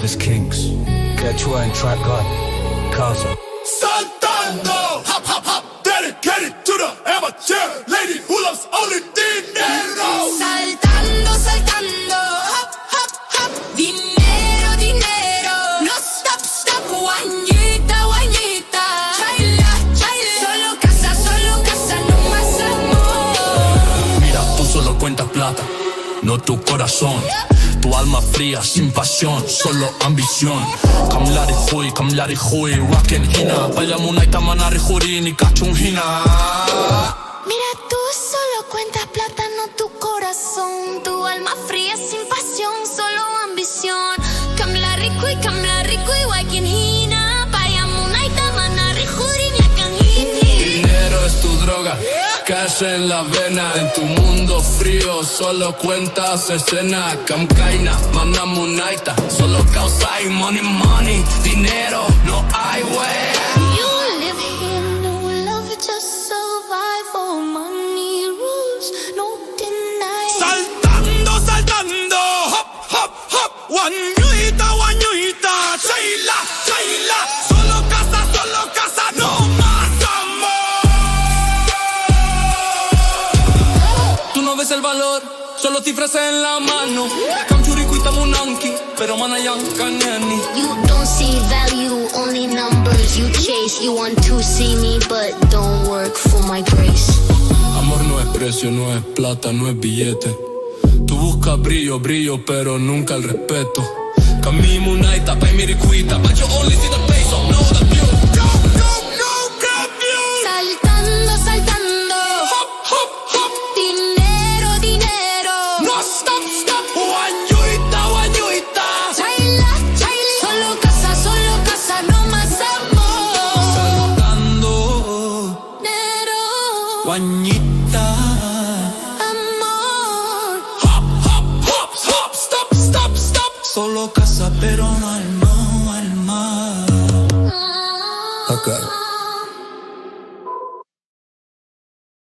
Travis Kings, Quechua and Trap God, Casa. Saltando, hop, hop, hop, dedicated to the amateur lady who loves only dinero. Saltando, saltando, hop, hop, hop, dinero, dinero. No stop, stop, guañita, guañita. Chaila, chaila. Solo casa, no más amor. Mira, tú solo cuentas plata, no tu corazón. Tu alma fría, sin pasión, solo ambición. Kamlari hui, wacken hina. Payamunaita manari juri ni kachunghina. Mira, tú solo cuentas plata, no tu corazón. Tu alma fría, sin pasión, solo ambición. Kamla rico y wakin hina. Payamunaita manari juri ni kachunghina. Dinero es tu droga, cash en la vena. En tu mundo frío solo cuentas escena. Kamkaina, manamunaita, solo causa y money, money. Dinero, no hay way. You live here, no love, just survival. Money rules, no denying. Saltando, saltando, hop, hop, hop, guañuita, guañuita. Chaila, chaila. Solo casa, no más amor. Tú no ves el valor, solo cifras en la mano. Kamchurikuita munanki, pero manayang kanyani. You don't see value, only numbers you chase. You want to see me, but don't work for my grace. Amor no es precio, no es plata, no es billete. Tú buscas brillo, pero nunca el respeto. Kami munaita, pay mirikuita, but you only see the peso, no the view. No confuse. Saltando, saltando, Hop, hop, hop. dinero, dinero. No stop, stop. Guañuita, guañuita. Chaila, chaila. Solo casa, no más amor. Dando Dinero, guañita. amor. Hop, hop, hop, hop. Stop, stop, stop. Solo casa, pero no alma. Ah. Acá.